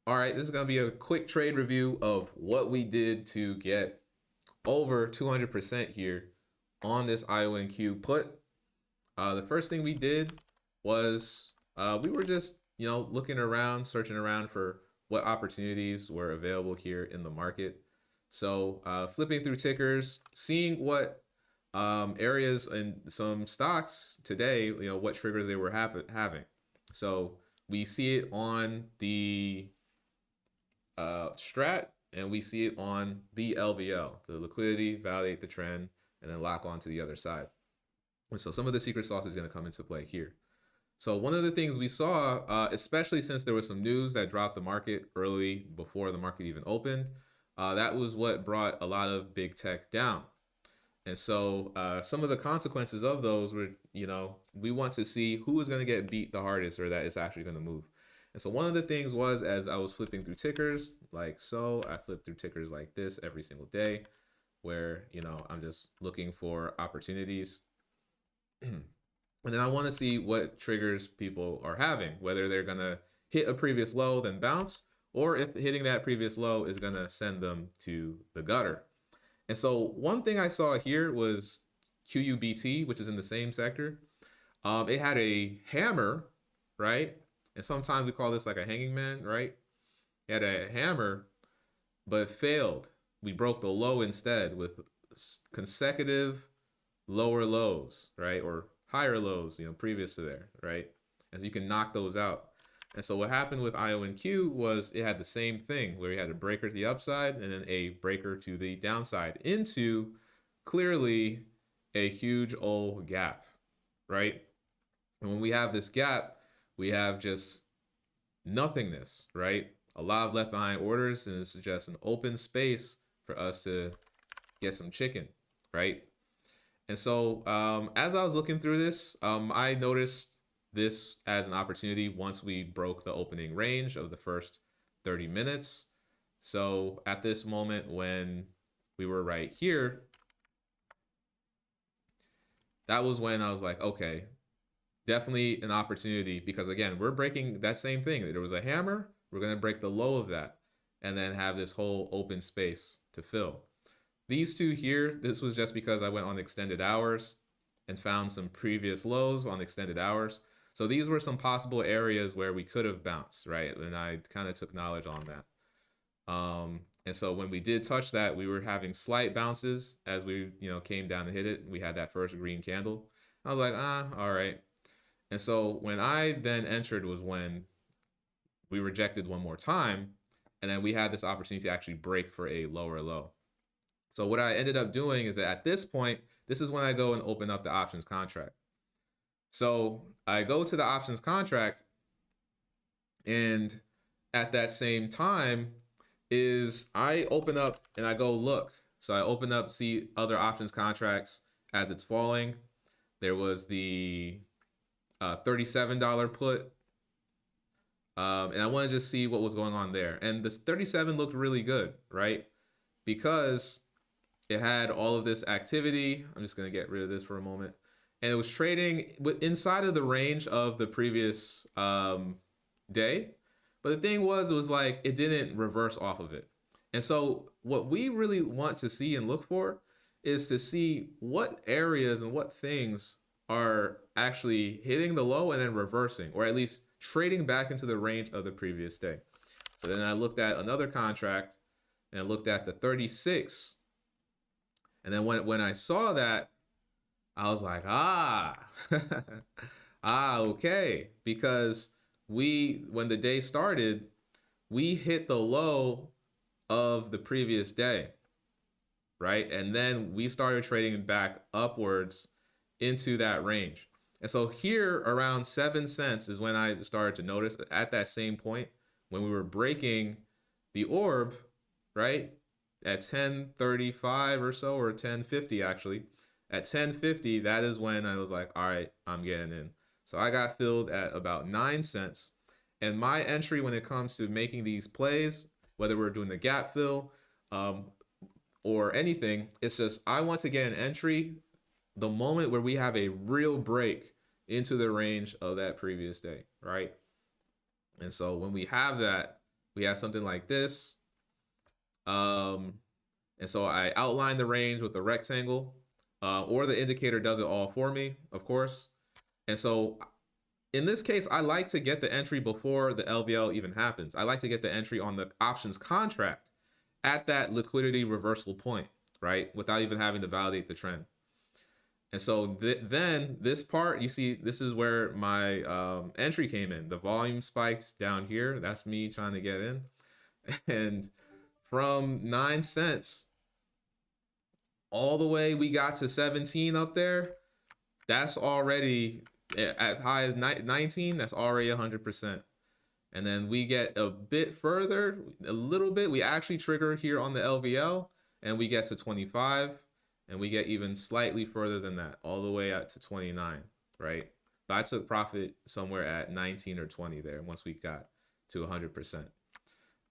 All right, this is going to be a quick trade review of what we did to get over 200% here on this IONQ put. The first thing we did was we were just, looking around, searching around for what opportunities were available here in the market. So flipping through tickers, seeing what areas and some stocks today, what triggers they were having. So we see it on the strat, and we see it on the LVL, the liquidity, validate the trend, and then lock on to the other side. And so some of the secret sauce is going to come into play here. So one of the things we saw, especially since there was some news that dropped the market early before the market even opened, that was what brought a lot of big tech down. And so some of the consequences of those were, we want to see who is going to get beat the hardest or that it's actually going to move. And so one of the things was, as I was flipping through tickers, like so, I flip through tickers like this every single day where, I'm just looking for opportunities. And then I want to see what triggers people are having, whether they're going to hit a previous low, then bounce, or if hitting that previous low is going to send them to the gutter. And so one thing I saw here was QUBT, which is in the same sector. It had a hammer, right? And sometimes we call this like a hanging man, right? It had a hammer, but it failed. We broke the low instead with consecutive lower lows, right? Or higher lows, previous to there, right? And so you can knock those out. And so what happened with IONQ was it had the same thing where you had a breaker to the upside and then a breaker to the downside into clearly a huge old gap, right? And when we have this gap, we have just nothingness, right? A lot of left behind orders, and it's just an open space for us to get some chicken, right? And so as I was looking through this, I noticed this as an opportunity once we broke the opening range of the first 30 minutes. So at this moment when we were right here, that was when I was like, okay, definitely an opportunity, because again, we're breaking that same thing. There was a hammer, we're going to break the low of that and then have this whole open space to fill. These two here, this was just because I went on extended hours and found some previous lows on extended hours. So these were some possible areas where we could have bounced, right? And I kind of took knowledge on that. And so when we did touch that, we were having slight bounces as we, came down to hit it. We had that first green candle. I was like, all right. And so when I then entered was when we rejected one more time, and then we had this opportunity to actually break for a lower low. So what I ended up doing is that at this point, this is when I go and open up the options contract. So I go to the options contract, and at that same time is I open up and I go look. So I open up, see other options contracts as it's falling. There was the $37 put. And I want to just see what was going on there. And this 37 looked really good, right? Because it had all of this activity. I'm just going to get rid of this for a moment. And it was trading inside of the range of the previous day. But the thing was, it was like it didn't reverse off of it. And so what we really want to see and look for is to see what areas and what things are actually hitting the low and then reversing, or at least trading back into the range of the previous day. So then I looked at another contract and I looked at the 36. And then when I saw that, I was like, okay. Because when the day started, we hit the low of the previous day, right? And then we started trading back upwards into that range. And so here around 7 cents is when I started to notice at that same point when we were breaking the orb, right? At 10:35 or so, or 10:50 actually. At 10:50, that is when I was like, all right, I'm getting in. So I got filled at about 9 cents. And my entry when it comes to making these plays, whether we're doing the gap fill or anything, it's just I want to get an entry the moment where we have a real break into the range of that previous day, right? And so when we have that, we have something like this. Um, and so I outline the range with the rectangle, or the indicator does it all for me, of course. And so in this case, I like to get the entry before the LVL even happens. I like to get the entry on the options contract at that liquidity reversal point, right? Without even having to validate the trend. And so then this part, you see, this is where my entry came in. The volume spiked down here. That's me trying to get in. And from 9 cents all the way we got to 17 up there, that's already at high as 19, that's already 100%. And then we get a bit further, a little bit, we actually trigger here on the LVL and we get to 25, and we get even slightly further than that, all the way out to 29, right? But I took profit somewhere at 19 or 20 there once we got to 100%.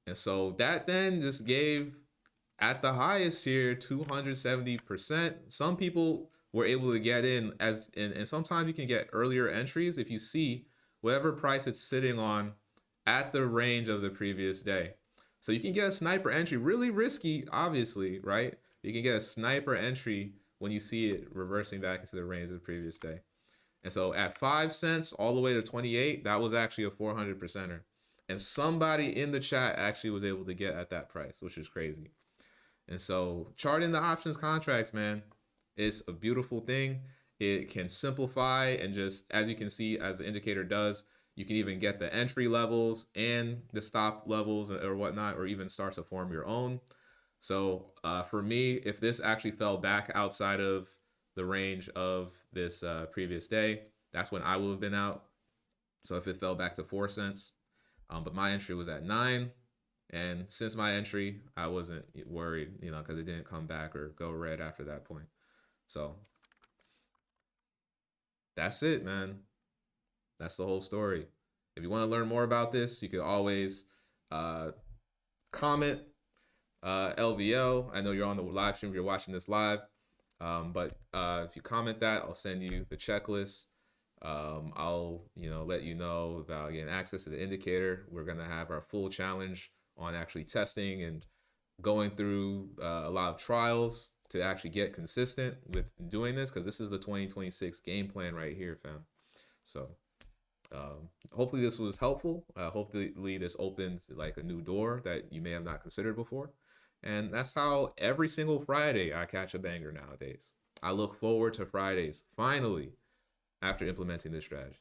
And so that then just gave, at the highest here, 270%. Some people were able to get in and sometimes you can get earlier entries if you see whatever price it's sitting on at the range of the previous day. So you can get a sniper entry, really risky, obviously, right? You can get a sniper entry when you see it reversing back into the range of the previous day. And so at 5 cents all the way to 28, that was actually a 400%er. And somebody in the chat actually was able to get at that price, which is crazy. And so charting the options contracts, man, is a beautiful thing. It can simplify, and just as you can see, as the indicator does, you can even get the entry levels and the stop levels or whatnot, or even start to form your own. So for me, if this actually fell back outside of the range of this previous day, that's when I would have been out. So if it fell back to 4 cents, but my entry was at 9. And since my entry, I wasn't worried, you know, because it didn't come back or go red after that point. So that's it, man. That's the whole story. If you want to learn more about this, you can always comment LVL. I know you're on the live stream if you're watching this live. But if you comment that, I'll send you the checklist. I'll let you know about getting access to the indicator. We're gonna have our full challenge on actually testing and going through a lot of trials to actually get consistent with doing this, because this is the 2026 game plan right here, fam. So hopefully this was helpful. Hopefully this opened like a new door that you may have not considered before. And that's how every single Friday I catch a banger nowadays. I look forward to Fridays, finally, after implementing this strategy.